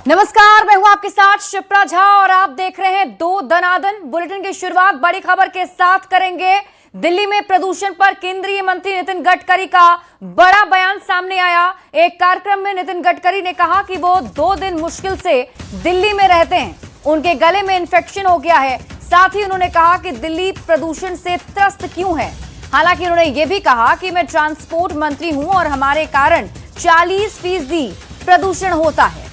नमस्कार, मैं हूं आपके साथ शिप्रा झा और आप देख रहे हैं दो दनादन। बुलेटिन की शुरुआत बड़ी खबर के साथ करेंगे। दिल्ली में प्रदूषण पर केंद्रीय मंत्री नितिन गडकरी का बड़ा बयान सामने आया। एक कार्यक्रम में नितिन गडकरी ने कहा कि वो 2 दिन मुश्किल से दिल्ली में रहते हैं, उनके गले में इंफेक्शन हो गया है। साथ ही उन्होंने कहा कि दिल्ली प्रदूषण से त्रस्त क्यों है। हालांकि उन्होंने ये भी कहा कि मैं ट्रांसपोर्ट मंत्री हूं और हमारे कारण 40% प्रदूषण होता है।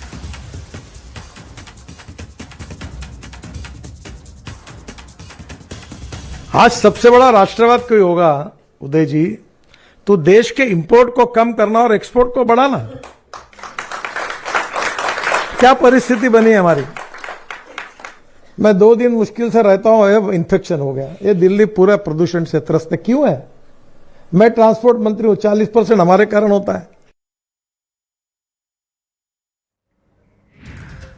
आज सबसे बड़ा राष्ट्रवाद कोई होगा उदय जी, तो देश के इंपोर्ट को कम करना और एक्सपोर्ट को बढ़ाना। क्या परिस्थिति बनी है हमारी। मैं 2 दिन मुश्किल से रहता हूं, इन्फेक्शन हो गया। ये दिल्ली पूरा प्रदूषण से त्रस्त क्यों है। मैं ट्रांसपोर्ट मंत्री हूं, 40% हमारे कारण होता है।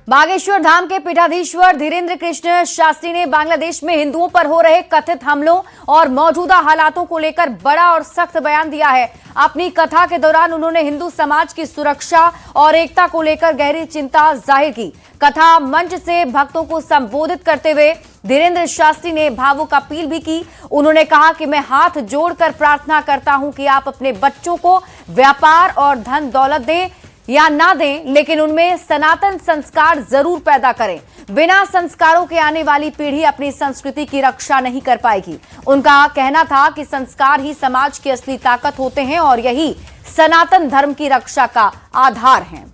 बागेश्वर धाम के पीठाधीश्वर धीरेन्द्र कृष्ण शास्त्री ने बांग्लादेश में हिंदुओं पर हो रहे कथित हमलों और मौजूदा हालातों को लेकर बड़ा और सख्त बयान दिया है। अपनी कथा के दौरान उन्होंने हिंदू समाज की सुरक्षा और एकता को लेकर गहरी चिंता जाहिर की। कथा मंच से भक्तों को संबोधित करते हुए धीरेन्द्र शास्त्री ने भावुक अपील भी की। उन्होंने कहा कि मैं हाथ जोड़कर प्रार्थना करता हूं कि आप अपने बच्चों को व्यापार और धन दौलत दें या ना दें, लेकिन उनमें सनातन संस्कार जरूर पैदा करें। बिना संस्कारों के आने वाली पीढ़ी अपनी संस्कृति की रक्षा नहीं कर पाएगी। उनका कहना था कि संस्कार ही समाज की असली ताकत होते हैं और यही सनातन धर्म की रक्षा का आधार है।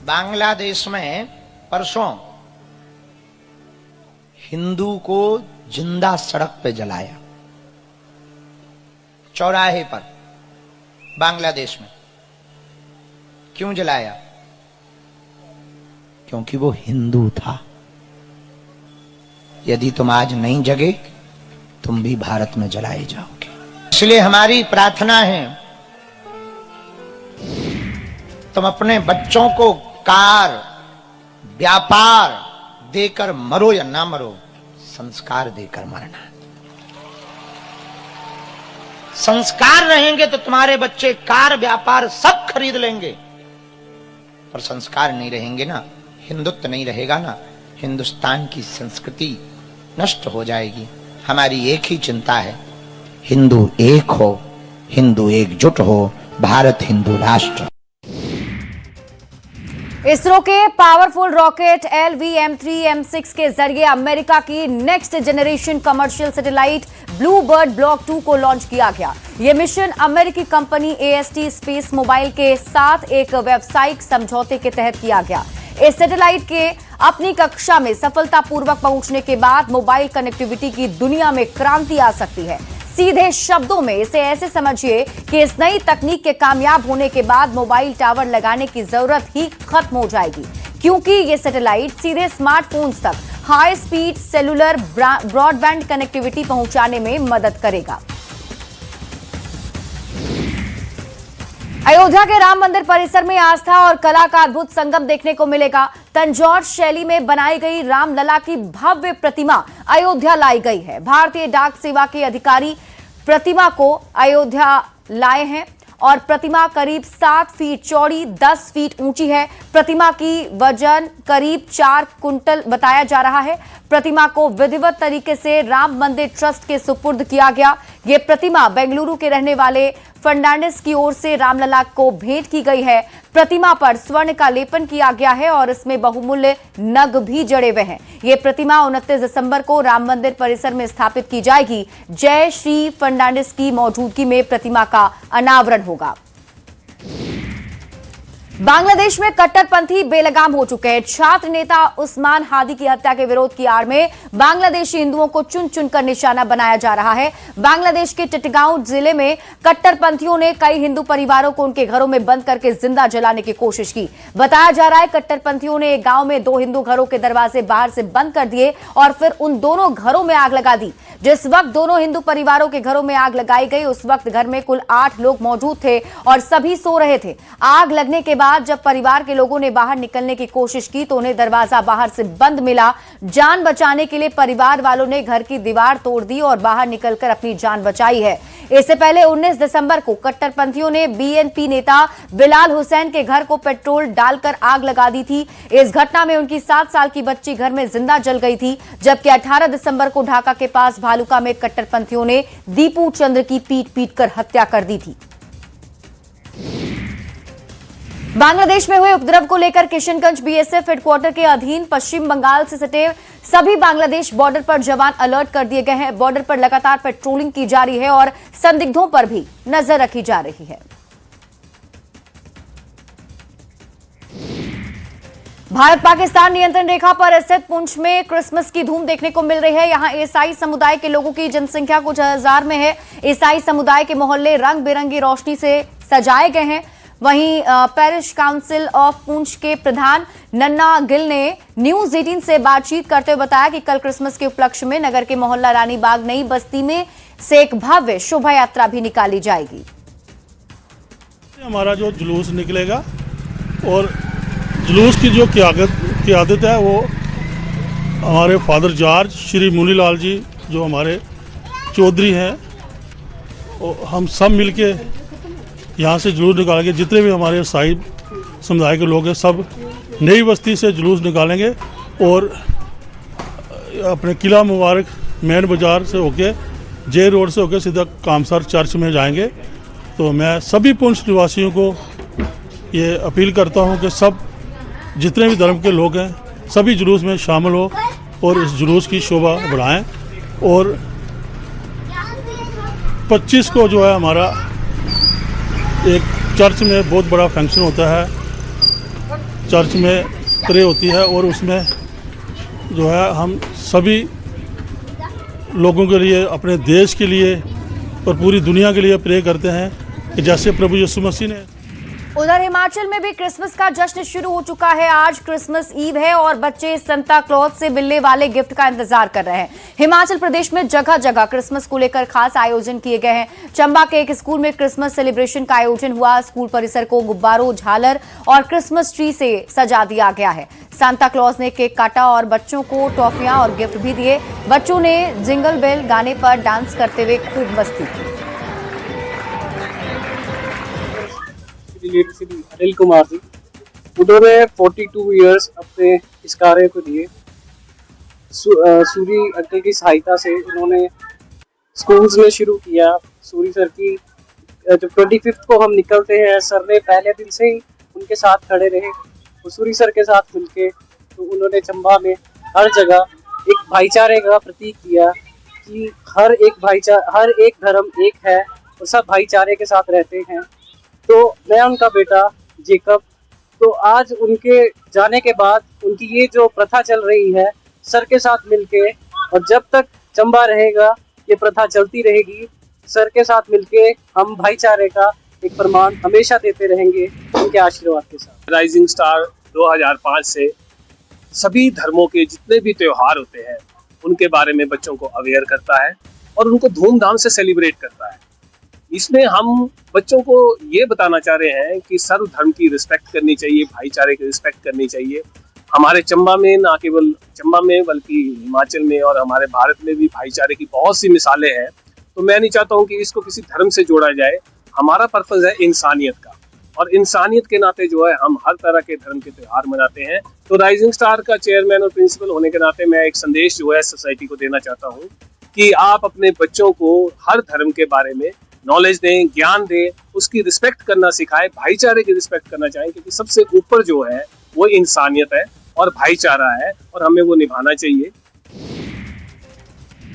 बांग्लादेश में परसों हिंदू को जिंदा सड़क पे जलाया, चौराहे पर, बांग्लादेश में। क्यों जलाया? क्योंकि वो हिंदू था। यदि तुम आज नहीं जगे, तुम भी भारत में जलाए जाओगे। इसलिए हमारी प्रार्थना है, तुम अपने बच्चों को कार, व्यापार देकर मरो या ना मरो, संस्कार देकर मरना। संस्कार रहेंगे तो तुम्हारे बच्चे कार, व्यापार सब खरीद लेंगे। पर संस्कार नहीं रहेंगे ना, हिंदुत्व नहीं रहेगा ना, हिंदुस्तान की संस्कृति नष्ट हो जाएगी। हमारी एक ही चिंता है, हिंदू एक हो, हिंदू एकजुट हो, भारत हिंदू राष्ट्र। इसरो के पावरफुल रॉकेट LVM-3M6 के जरिए अमेरिका की next generation commercial satellite blue bird block 2 को लॉन्च किया गया। यह मिशन अमेरिकी कंपनी AST स्पेस मोबाइल के साथ एक व्यावसायिक समझौते के तहत किया गया। इस सैटेलाइट के अपनी कक्षा में सफलतापूर्वक पहुंचने के बाद मोबाइल कनेक्टिविटी की दुनिया में क्रांति आ सकती है। सीधे शब्दों में इसे ऐसे समझिए कि इस नई तकनीक के कामयाब होने के बाद मोबाइल टावर लगाने की जरूरत ही खत्म हो जाएगी, क्योंकि ये सैटेलाइट सीधे स्मार्टफोन्स तक high speed cellular broadband connectivity पहुंचाने में मदद करेगा। अयोध्या के राम मंदिर परिसर में आस्था और कला का अद्भुत संगम देखने को मिलेगा। तंजौर शैली में बनाई गई रामलला की भव्य प्रतिमा अयोध्या लाई गई है। भारतीय डाक सेवा के अधिकारी प्रतिमा को अयोध्या लाए हैं और प्रतिमा करीब 7 फीट चौड़ी, 10 फीट ऊंची है। प्रतिमा की वजन करीब 4 कुंटल बताया जा रहा है। प्रतिमा को विधिवत तरीके से राम मंदिर ट्रस्ट के सुपुर्द किया गया। ये प्रतिमा बेंगलुरु के रहने वाले फर्नांडिस की ओर से रामलला को भेंट की गई है। प्रतिमा पर स्वर्ण का लेपन किया गया है और इसमें बहुमूल्य नग भी जड़े हुए हैं। ये प्रतिमा 29 दिसंबर को राम मंदिर परिसर में स्थापित की जाएगी। जय श्री फर्नांडिस की मौजूदगी में प्रतिमा का अनावरण होगा। बांग्लादेश में कट्टरपंथी बेलगाम हो चुके हैं। छात्र नेता उस्मान हादी की हत्या के विरोध की आड़ में बांग्लादेशी हिंदुओं को चुन चुनकर निशाना बनाया जा रहा है। बांग्लादेश के चिटगांव जिले में कट्टरपंथियों ने कई हिंदू परिवारों को उनके घरों में बंद करके जिंदा जलाने की कोशिश की। बताया जा रहा है कट्टरपंथियों ने एक गांव में 2 हिंदू घरों के दरवाजे बाहर से बंद कर दिए और फिर उन दोनों घरों में आग लगा दी। जिस वक्त दोनों हिंदू परिवारों के घरों में आग लगाई गई, उस वक्त घर में कुल 8 लोग मौजूद थे और सभी सो रहे थे। आग लगने के बाद बाद जब परिवार के लोगों ने बाहर निकलने की कोशिश की तो उन्हें दरवाजा बाहर से बंद मिला। जान बचाने के लिए परिवार वालों ने घर की दीवार तोड़ दी और बाहर निकलकर अपनी जान बचाई है। इससे पहले 19 दिसंबर को कट्टरपंथियों ने बीएनपी नेता बिलाल हुसैन के घर को पेट्रोल डालकर आग लगा दी थी। इस घटना में उनकी 7 साल की बच्ची घर में जिंदा जल गई थी, जबकि 18 दिसंबर को ढाका के पास भालुका में कट्टरपंथियों ने दीपू चंद्र की पीट कर हत्या कर दी थी। बांग्लादेश में हुए उपद्रव को लेकर किशनगंज बीएसएफ हेडक्वार्टर के अधीन पश्चिम बंगाल से सटे सभी बांग्लादेश बॉर्डर पर जवान अलर्ट कर दिए गए हैं। बॉर्डर पर लगातार पेट्रोलिंग की जा रही है और संदिग्धों पर भी नजर रखी जा रही है। भारत पाकिस्तान नियंत्रण रेखा पर स्थित पुंछ में क्रिसमस की धूम देखने को मिल रही है। यहां ईसाई समुदाय के लोगों की जनसंख्या कुछ हजार में है। ईसाई समुदाय के मोहल्ले रंग बिरंगी रोशनी से सजाए गए हैं। वहीं पैरिश काउंसिल ऑफ पुंछ के प्रधान नन्ना गिल ने न्यूज 18 से बातचीत करते हुए बताया कि कल क्रिसमस के उपलक्ष्य में नगर के मोहल्ला रानी बाग नई बस्ती में से एक भव्य शोभा यात्रा भी निकाली जाएगी। हमारा जो जुलूस निकलेगा और जुलूस की जो क़यादत है वो हमारे फादर जॉर्ज श्री मुनीलाल जी जो हमारे चौधरी हैं, और हम सब मिलके यहाँ से जुलूस निकालेंगे। जितने भी हमारे ईसाई समुदाय के लोग हैं सब नई बस्ती से जुलूस निकालेंगे और अपने किला मुबारक मेन बाज़ार से होके जे रोड से होके सीधा कामसर चर्च में जाएंगे। तो मैं सभी पुंछ निवासियों को ये अपील करता हूँ कि सब जितने भी धर्म के लोग हैं सभी जुलूस में शामिल हो और इस जुलूस की शोभा बढ़ाएं। और 25 को जो है हमारा एक चर्च में बहुत बड़ा फंक्शन होता है, चर्च में प्रे होती है और उसमें जो है हम सभी लोगों के लिए, अपने देश के लिए और पूरी दुनिया के लिए प्रे करते हैं कि जैसे प्रभु यीशु मसीह ने। उधर हिमाचल में भी क्रिसमस का जश्न शुरू हो चुका है। आज क्रिसमस ईव है और बच्चे सांता क्लॉज से मिलने वाले गिफ्ट का इंतजार कर रहे हैं। हिमाचल प्रदेश में जगह जगह क्रिसमस को लेकर खास आयोजन किए गए हैं। चंबा के एक स्कूल में क्रिसमस सेलिब्रेशन का आयोजन हुआ। स्कूल परिसर को गुब्बारों, झालर और क्रिसमस ट्री से सजा दिया गया है। सांता क्लॉज ने केक काटा और बच्चों को टॉफियां और गिफ्ट भी दिए। बच्चों ने जिंगल बेल गाने पर डांस करते हुए खूब मस्ती की। अनिल कुमार जी, उन्होंने 42 इयर्स अपने इस कार्य को दिए। सूरी अंकल की सहायता से उन्होंने स्कूल्स में शुरू किया। सूरी सर की जब 25 को हम निकलते हैं, सर ने पहले दिन से ही उनके साथ खड़े रहे। तो सूरी सर के साथ मिलके तो उन्होंने चंबा में हर जगह एक भाईचारे का प्रतीक दिया कि हर एक धर्म एक है और सब भाईचारे के साथ रहते हैं। तो मैं उनका बेटा जेकब, तो आज उनके जाने के बाद उनकी ये जो प्रथा चल रही है सर के साथ मिलके, और जब तक चंबा रहेगा ये प्रथा चलती रहेगी। सर के साथ मिलके हम भाईचारे का एक प्रमाण हमेशा देते रहेंगे उनके आशीर्वाद के साथ। राइजिंग स्टार 2005 से सभी धर्मों के जितने भी त्योहार होते हैं उनके बारे में बच्चों को अवेयर करता है और उनको धूमधाम से सेलिब्रेट करता है। इसमें हम बच्चों को ये बताना चाह रहे हैं कि सर्व धर्म की रिस्पेक्ट करनी चाहिए, भाईचारे की रिस्पेक्ट करनी चाहिए। हमारे चंबा में, ना केवल चंबा में बल्कि हिमाचल में और हमारे भारत में भी भाईचारे की बहुत सी मिसालें हैं। तो मैं नहीं चाहता हूँ कि इसको किसी धर्म से जोड़ा जाए। हमारा पर्पज़ है इंसानियत का, और इंसानियत के नाते जो है हम हर तरह के धर्म के त्यौहार मनाते हैं। तो राइजिंग स्टार का चेयरमैन और प्रिंसिपल होने के नाते मैं एक संदेश जो है सोसाइटी को देना चाहता हूँ कि आप अपने बच्चों को हर धर्म के बारे में नॉलेज दें, ज्ञान दें, उसकी रिस्पेक्ट करना सिखाएं, भाईचारे की रिस्पेक्ट करना चाहें, क्योंकि सबसे ऊपर जो है वो इंसानियत है और भाईचारा है और हमें वो निभाना चाहिए।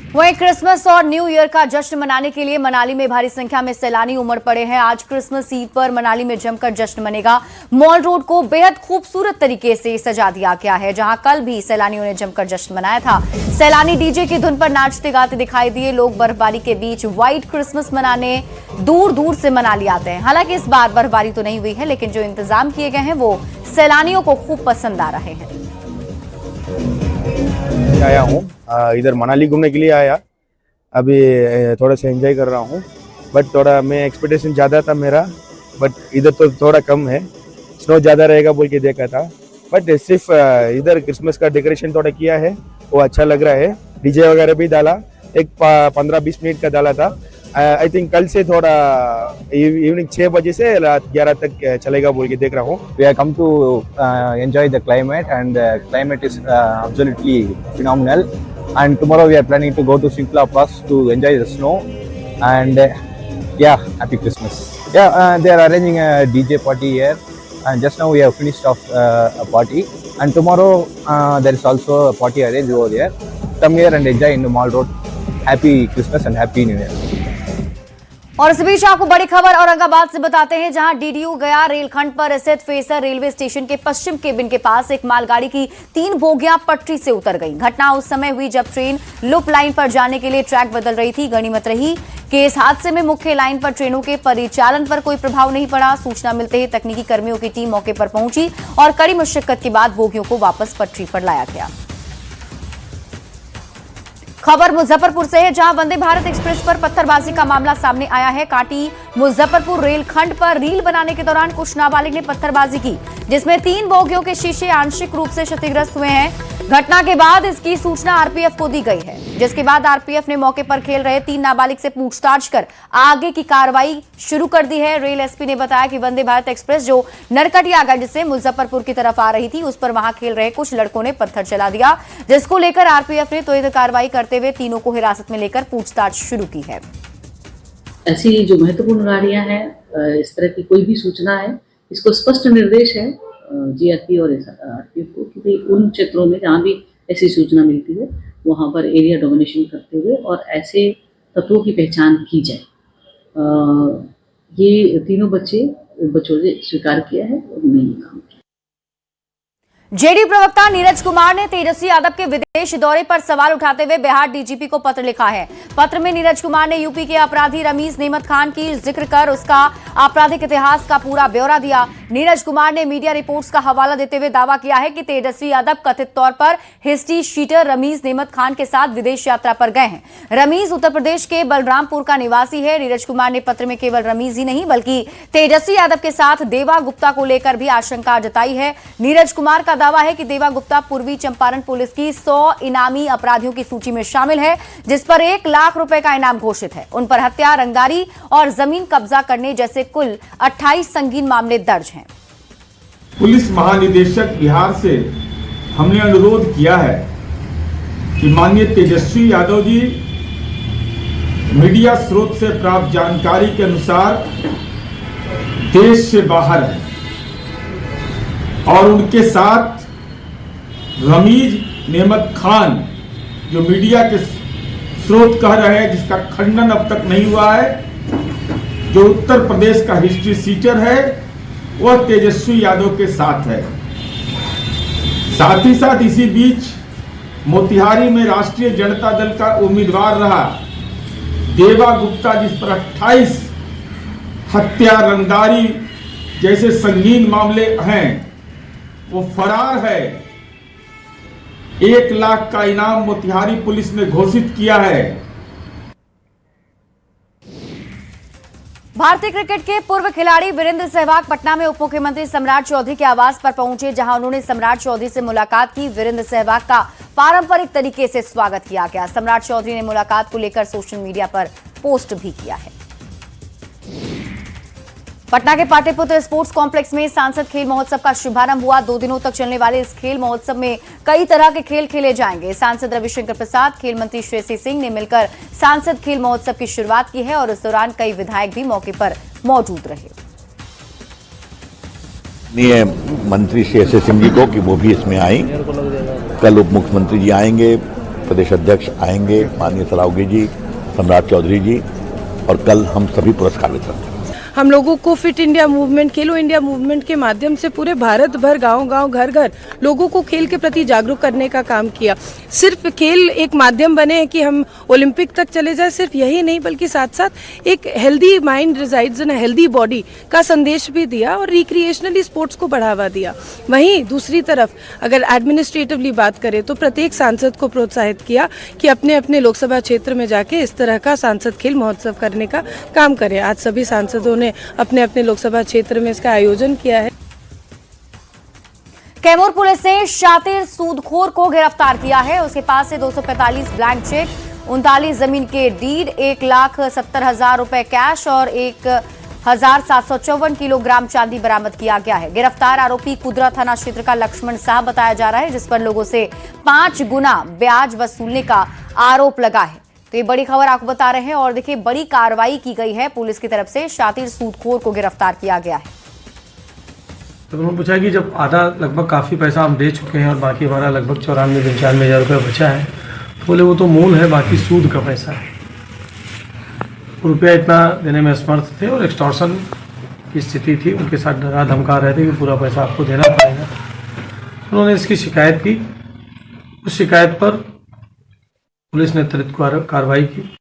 वहीं क्रिसमस और न्यू ईयर का जश्न मनाने के लिए मनाली में भारी संख्या में सैलानी उमड़ पड़े हैं। आज क्रिसमस ईव पर मनाली में जमकर जश्न मनेगा। मॉल रोड को बेहद खूबसूरत तरीके से सजा दिया गया है, जहां कल भी सैलानियों ने जमकर जश्न मनाया था। सैलानी डीजे की धुन पर नाचते गाते दिखाई दिए। लोग बर्फबारी के बीच व्हाइट क्रिसमस मनाने दूर दूर से मनाली आते हैं। हालांकि इस बार बर्फबारी तो नहीं हुई है, लेकिन जो इंतजाम किए गए हैं वो सैलानियों को खूब पसंद आ रहे हैं। आया हूँ इधर मनाली घूमने के लिए आया। अभी थोड़ा सा एंजॉय कर रहा हूँ, बट थोड़ा मैं एक्सपेक्टेशन ज़्यादा था मेरा, बट इधर तो थोड़ा कम है। स्नो ज़्यादा रहेगा बोल के देखा था, बट सिर्फ इधर क्रिसमस का डेकोरेशन थोड़ा किया है, वो अच्छा लग रहा है। डीजे वगैरह भी डाला, एक 15-20 मिनट का डाला था। आई थिंक कल से थोड़ा इवनिंग 6 बजे से रात 11 तक चलेगा बोल के देख रहा हूँ। We have come to enjoy the climate, and the climate is absolutely phenomenal. And tomorrow we are planning to go to Shimla Pass to enjoy the snow. And yeah, happy Christmas. Yeah, they are arranging a DJ party here. And just now we have finished off a party. And tomorrow there is also a party arranged over there. Come here and enjoy in the Mall Road. Happy Christmas and Happy New Year. और इस बीच आपको बड़ी खबर औरंगाबाद से बताते हैं, जहां DDU गया रेलखंड पर स्थित फेसर रेलवे स्टेशन के पश्चिम केबिन के पास एक मालगाड़ी की 3 बोगियां पटरी से उतर गईं। घटना उस समय हुई जब ट्रेन लूप लाइन पर जाने के लिए ट्रैक बदल रही थी। गनीमत रही कि इस हादसे में मुख्य लाइन पर ट्रेनों के परिचालन पर कोई प्रभाव नहीं पड़ा। सूचना मिलते ही तकनीकी कर्मियों की टीम मौके पर पहुंची और कड़ी मशक्कत के बाद बोगियों को वापस पटरी पर लाया गया। खबर मुजफ्फरपुर से है, जहां वंदे भारत एक्सप्रेस पर पत्थरबाजी का मामला सामने आया है। कांटी मुजफ्फरपुर रेलखंड पर रील बनाने के दौरान कुछ नाबालिग ने पत्थरबाजी की, जिसमें 3 बोगियों के शीशे आंशिक रूप से क्षतिग्रस्त हुए हैं। घटना के बाद इसकी सूचना आरपीएफ को दी गई है, जिसके बाद आरपीएफ ने मौके पर खेल रहे 3 नाबालिग से पूछताछ कर आगे की कार्रवाई शुरू कर दी है। रेल एसपी ने बताया कि वंदे भारत एक्सप्रेस जो नरकटियागंज से मुजफ्फरपुर की तरफ आ रही थी, उस पर वहां खेल रहे कुछ लड़कों ने पत्थर चला दिया, जिसको लेकर आरपीएफ ने त्वरित कार्रवाई करते हुए तीनों को हिरासत में लेकर पूछताछ शुरू की है। ऐसी जो महत्वपूर्ण गाड़ियां हैं, इस तरह की कोई भी सूचना है, इसको स्पष्ट निर्देश है जीआरपी और आरपीएफ को कि उन क्षेत्रों में जहाँ भी ऐसी सूचना मिलती है वहाँ पर एरिया डोमिनेशन करते हुए और ऐसे तत्वों की पहचान की जाए। ये तीनों बच्चों ने स्वीकार किया है और उन्होंने ये काम किया। जेडीयू प्रवक्ता नीरज कुमार ने तेजस्वी यादव के विदेश दौरे पर सवाल उठाते हुए बिहार डीजीपी को पत्र लिखा है। पत्र में नीरज कुमार ने यूपी के अपराधी रमीज नेमत खान की जिक्र कर उसका आपराधिक इतिहास का पूरा ब्यौरा दिया। नीरज कुमार ने मीडिया रिपोर्ट्स का हवाला देते हुए दावा किया है कि तेजस्वी यादव कथित तौर पर हिस्ट्री शीटर रमीज नेमत खान के साथ विदेश यात्रा पर गए हैं। रमीज उत्तर प्रदेश के बलरामपुर का निवासी है। नीरज कुमार ने पत्र में केवल रमीज ही नहीं बल्कि तेजस्वी यादव के साथ देवा गुप्ता को लेकर भी आशंका जताई है। नीरज कुमार का दावा है कि देवा गुप्ता पूर्वी चंपारण पुलिस की 100 इनामी अपराधियों की सूची में शामिल है, जिस पर 1 लाख रुपए का इनाम घोषित है। उन पर हत्या, रंगदारी और जमीन कब्जा करने जैसे कुल 28 संगीन मामले दर्ज हैं। पुलिस महानिदेशक बिहार से हमने अनुरोध किया है कि माननीय तेजस्वी यादव जी मीडिया स्रोत से प्राप्त जानकारी के अनुसार देश से बाहर है और उनके साथ रमीज नेमत खान, जो मीडिया के स्रोत कह रहे हैं, जिसका खंडन अब तक नहीं हुआ है, जो उत्तर प्रदेश का हिस्ट्री सीटर है, वह तेजस्वी यादव के साथ है। साथ ही साथ इसी बीच मोतिहारी में राष्ट्रीय जनता दल का उम्मीदवार रहा देवा गुप्ता, जिस पर 28 हत्या, रंगदारी जैसे संगीन मामले हैं, वो फरार है। 1 लाख का इनाम मोतिहारी पुलिस ने घोषित किया है। भारतीय क्रिकेट के पूर्व खिलाड़ी वीरेंद्र सहवाग पटना में उप मुख्यमंत्री सम्राट चौधरी के आवास पर पहुंचे, जहां उन्होंने सम्राट चौधरी से मुलाकात की। वीरेंद्र सहवाग का पारंपरिक तरीके से स्वागत किया गया। सम्राट चौधरी ने मुलाकात को लेकर सोशल मीडिया पर पोस्ट भी किया है। पटना के पाटलिपुत्र स्पोर्ट्स कॉम्प्लेक्स में सांसद खेल महोत्सव का शुभारंभ हुआ। 2 दिनों तक चलने वाले इस खेल महोत्सव में कई तरह के खेल खेले जाएंगे। सांसद रविशंकर प्रसाद, खेल मंत्री श्रेयसी सिंह ने मिलकर सांसद खेल महोत्सव की शुरुआत की है और इस दौरान कई विधायक भी मौके पर मौजूद रहे। मंत्री श्रेयसी सिंह जी को कि वो भी इसमें आई। कल उप मुख्यमंत्री जी आएंगे, प्रदेश अध्यक्ष आएंगे, माननीय सरावगी जी, सम्राट चौधरी जी, और कल हम सभी पुरस्कार वितरण करेंगे। हम लोगों को फिट इंडिया मूवमेंट, खेलो इंडिया मूवमेंट के माध्यम से पूरे भारत भर, गांव-गांव, घर-घर लोगों को खेल के प्रति जागरूक करने का काम किया। सिर्फ खेल एक माध्यम बने हैं कि हम ओलंपिक तक चले जाए, सिर्फ यही नहीं बल्कि साथ साथ एक हेल्दी माइंड रिजाइड्स इन हेल्दी बॉडी का संदेश भी दिया और रिक्रिएशनली स्पोर्ट्स को बढ़ावा दिया। वहीं दूसरी तरफ अगर एडमिनिस्ट्रेटिवली बात करें तो प्रत्येक सांसद को प्रोत्साहित किया कि अपने अपने लोकसभा क्षेत्र में जाके इस तरह का सांसद खेल महोत्सव करने का काम करें। आज सभी सांसदों ने अपने अपने लोकसभा क्षेत्र में इसका आयोजन किया है। कैमूर पुलिस ने शातिर सूदखोर को गिरफ्तार किया है। उसके पास से 245 ब्लैंक चेक, 39 जमीन के डीड, 1,70,000 रुपए कैश और 1,754 किलोग्राम चांदी बरामद किया गया है। गिरफ्तार आरोपी कुदरा थाना क्षेत्र का लक्ष्मण साहब बताया जा रहा है, जिस पर लोगों से 5 गुना ब्याज वसूलने का आरोप लगा है। तो ये बड़ी खबर आपको बता रहे हैं और देखिए बड़ी कार्रवाई की गई है पुलिस की तरफ से। शातिर सूदखोर को गिरफ्तार किया गया है। तो उन्होंने पूछा कि जब आधा लगभग काफ़ी पैसा हम दे चुके हैं और बाकी हमारा लगभग 94-95 हज़ार रुपये बचा है, तो बोले वो तो मूल है, बाकी सूद का पैसा है। रुपया इतना देने में असमर्थ थे और एक्सटॉर्शन की स्थिति थी, उनके साथ डरा धमका रहे थे कि पूरा पैसा आपको देना पड़ेगा। उन्होंने इसकी शिकायत की। उस शिकायत पर पुलिस ने त्वरित कार्रवाई की।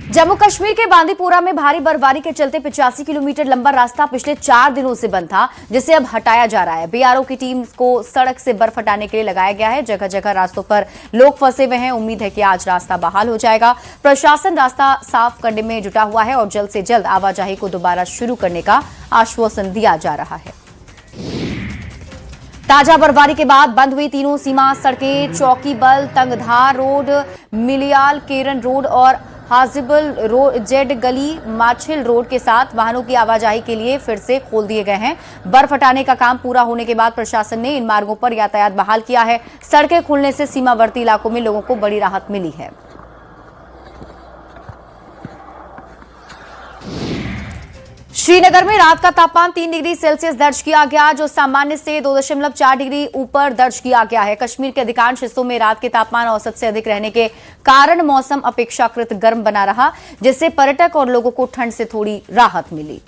जम्मू कश्मीर के बांदीपुरा में भारी बर्फबारी के चलते 85 किलोमीटर लंबा रास्ता पिछले 4 दिनों से बंद था, जिसे अब हटाया जा रहा है। बीआरओ की टीम को सड़क से बर्फ हटाने के लिए लगाया गया है। जगह जगह रास्तों पर लोग फंसे हुए हैं। उम्मीद है कि आज रास्ता बहाल हो जाएगा। प्रशासन रास्ता साफ करने में जुटा हुआ है और जल्द से जल्द आवाजाही को दोबारा शुरू करने का आश्वासन दिया जा रहा है। ताजा बर्फबारी के बाद बंद हुई तीनों सीमा सड़कें, चौकीबल, तंगधार रोड, मिलियाल केरन रोड और हाजिबल रोड, जेड गली, माछिल रोड के साथ वाहनों की आवाजाही के लिए फिर से खोल दिए गए हैं। बर्फ हटाने का काम पूरा होने के बाद प्रशासन ने इन मार्गों पर यातायात बहाल किया है। सड़कें खुलने से सीमावर्ती इलाकों में लोगों को बड़ी राहत मिली है। श्रीनगर में रात का तापमान 3 डिग्री सेल्सियस दर्ज किया गया, जो सामान्य से 2.4 डिग्री ऊपर दर्ज किया गया है। कश्मीर के अधिकांश हिस्सों में रात के तापमान औसत से अधिक रहने के कारण मौसम अपेक्षाकृत गर्म बना रहा, जिससे पर्यटक और लोगों को ठंड से थोड़ी राहत मिली।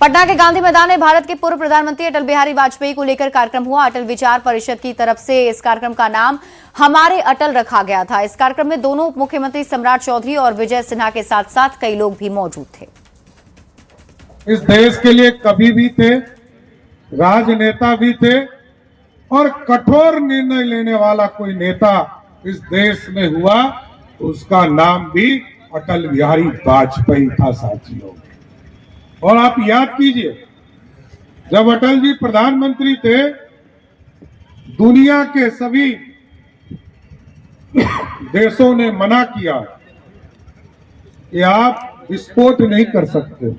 पटना के गांधी मैदान में भारत के पूर्व प्रधानमंत्री अटल बिहारी वाजपेयी को लेकर कार्यक्रम हुआ। अटल विचार परिषद की तरफ से इस कार्यक्रम का नाम हमारे अटल रखा गया था। इस कार्यक्रम में दोनों उप मुख्यमंत्री सम्राट चौधरी और विजय सिन्हा के साथ साथ कई लोग भी मौजूद थे। इस देश के लिए कवि भी थे, राजनेता भी थे और कठोर निर्णय लेने वाला कोई नेता इस देश में हुआ तो उसका नाम भी अटल बिहारी वाजपेयी था साथियों। और आप याद कीजिए, जब अटल जी प्रधानमंत्री थे, दुनिया के सभी देशों ने मना किया कि आप विस्फोट नहीं कर सकते।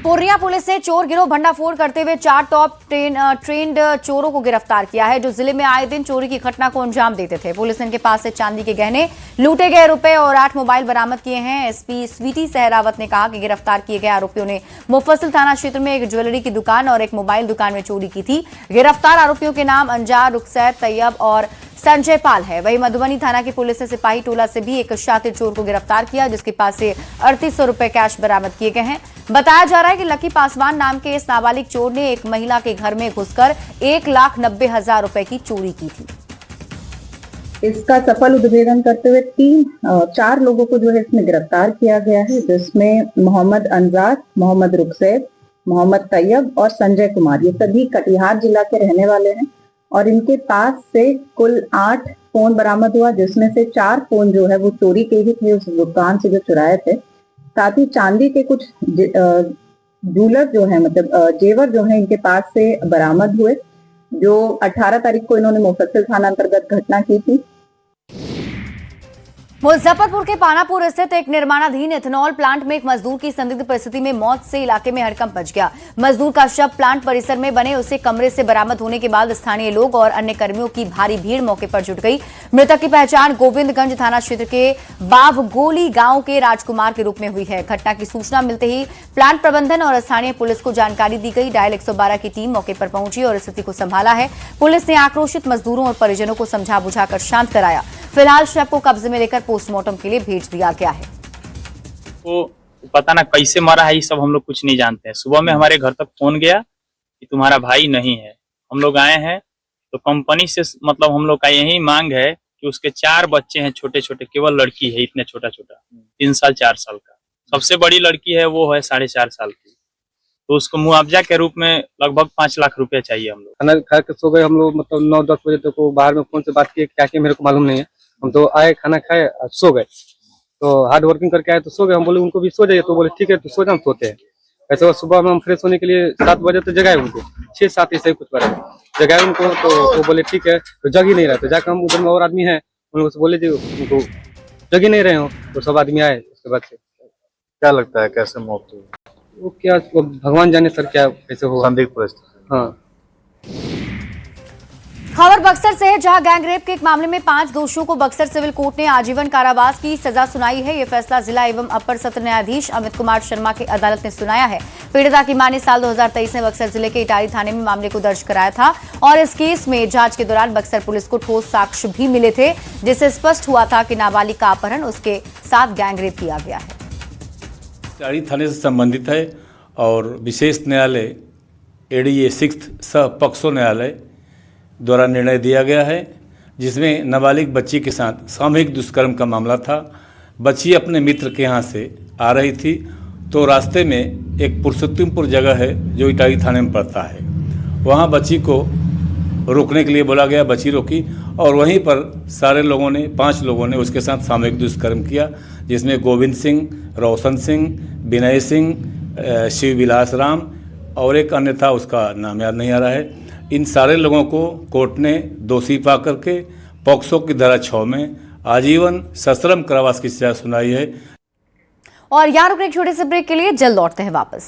पूर्णिया पुलिस ने चोर गिरोह भंडाफोड़ करते हुए 4 टॉप ट्रेंड चोरों को गिरफ्तार किया है, जो जिले में आए दिन चोरी की घटना को अंजाम देते थे। पुलिस ने इनके पास से चांदी के गहने, लूटे गए रुपए और 8 मोबाइल बरामद किए हैं। एसपी स्वीटी सहरावत ने कहा कि गिरफ्तार किए गए आरोपियों ने मुफस्सिल थाना क्षेत्र में एक ज्वेलरी की दुकान और एक मोबाइल दुकान में चोरी की थी। गिरफ्तार आरोपियों के नाम अंजार, रुखसैद, तैयब और संजय पाल है। वहीं मधुबनी थाना की पुलिस ने सिपाही टोला से भी एक शातिर चोर को गिरफ्तार किया, जिसके पास से 3800 रुपए कैश बरामद किए गए हैं। बताया जा रहा है कि लकी पासवान नाम के इस नाबालिग चोर ने एक महिला के घर में घुसकर 1,90,000 रुपए की चोरी की थी। इसका सफल उद्भेदन करते हुए 4 लोगों को जो है इसमें गिरफ्तार किया गया है, जिसमें मोहम्मद अंजार, मोहम्मद रुखसैद, मोहम्मद तैयब और संजय कुमार। ये सभी कटिहार जिला के रहने वाले हैं और इनके पास से कुल 8 फोन बरामद हुआ, जिसमें से 4 फोन जो है वो चोरी के ही थे, उस दुकान से जो चुराए थे। साथ ही चांदी के कुछ जूलर जो है, मतलब जेवर जो है, इनके पास से बरामद हुए, जो 18 तारीख को इन्होंने मुफस्सिल थाना अंतर्गत घटना की थी। मुजफ्फरपुर के पानापुर स्थित एक निर्माणाधीन इथेनॉल प्लांट में एक मजदूर की संदिग्ध परिस्थिति में मौत से इलाके में हड़कंप मच गया। मजदूर का शव प्लांट परिसर में बने उसे कमरे से बरामद होने के बाद स्थानीय लोग और अन्य कर्मियों की भारी भीड़ मौके पर जुट गई। मृतक की पहचान गोविंदगंज थाना क्षेत्र के बावगोली गांव के राजकुमार के रूप में हुई है। घटना की सूचना मिलते ही प्लांट प्रबंधन और स्थानीय पुलिस को जानकारी दी गई। डायल 112 की टीम मौके पर पहुंची और स्थिति को संभाला है। पुलिस ने आक्रोशित मजदूरों और परिजनों को समझा बुझाकर शांत कराया। फिलहाल शव को कब्जे में लेकर पोस्टमार्टम के लिए भेज दिया गया है। तो पता ना कैसे मरा है, ये सब हम लोग कुछ नहीं जानते हैं। सुबह में हमारे घर तक फोन गया कि तुम्हारा भाई नहीं है। हम लोग आए हैं तो कंपनी से, मतलब हम लोग का यही मांग है कि उसके 4 बच्चे हैं छोटे छोटे, केवल लड़की है इतने छोटा छोटा 3 साल 4 साल का। सबसे बड़ी लड़की है वो है 4.5 साल की। तो उसको मुआवजा के रूप में लगभग 5 लाख रुपए चाहिए। हम लोग खाना खा के सो गए। हम लोग मतलब 9-10 बजे तक तो बाहर में फोन से बात किए, क्या किया मेरे को मालूम नहीं है। हम तो आए, खाना खाए, सो गए। तो हार्ड वर्किंग करके आए तो सो गए। हम बोले उनको भी सो जाइए, तो बोले ठीक है तो सो जाओ, सोते हैं। ऐसे सुबह में हम फ्रेश होने के लिए 7 बजे तो जगाए उनको, 6-7 ऐसे ही कुछ बजे जगाए उनको, तो वो बोले ठीक है, तो जग ही नहीं रहा। तो जाकर हम उधर में और आदमी हैं, उन लोगों से बोले जी उनको जग ही नहीं रहे हो, तो सब आदमी आए। उसके बाद से क्या लगता है कैसे मौत हुई? वो क्या भगवान जाने सर क्या कैसे हुआ। संदिग्ध परिस्थिति। हाँ। खबर बक्सर से है, जहां गैंगरेप के एक मामले में 5 दोषियों को बक्सर सिविल कोर्ट ने आजीवन कारावास की सजा सुनाई है। यह फैसला जिला एवं अपर सत्र न्यायाधीश अमित कुमार शर्मा की अदालत ने सुनाया है। पीड़िता की मां ने साल 2023 में बक्सर जिले के इटारी थाने में मामले को दर्ज कराया था और इस केस में जांच के दौरान बक्सर पुलिस को ठोस साक्ष्य भी मिले थे, जिससे स्पष्ट हुआ था कि नाबालिग का अपहरण उसके साथ गैंगरेप किया गया है। इटारी थाने से संबंधित है और विशेष न्यायालय एडीए 6 सह पॉक्सो न्यायालय द्वारा निर्णय दिया गया है, जिसमें नाबालिग बच्ची के साथ सामूहिक दुष्कर्म का मामला था। बच्ची अपने मित्र के यहाँ से आ रही थी, तो रास्ते में एक पुरुषोत्तमपुर जगह है जो इटारी थाने में पड़ता है, वहाँ बच्ची को रोकने के लिए बोला गया। बच्ची रोकी और वहीं पर सारे लोगों ने 5 लोगों ने उसके साथ सामूहिक दुष्कर्म किया, जिसमें गोविंद सिंह, रोशन सिंह, विनय सिंह, शिव विलास राम और एक अन्य था, उसका नाम याद नहीं आ रहा है। इन सारे लोगों को कोर्ट ने दोषी पा करके पॉक्सो की धारा 6 में आजीवन सश्रम कारावास की सजा सुनाई है। और यहाँ रुकने एक छोटे से ब्रेक के लिए जल्द लौटते हैं वापस।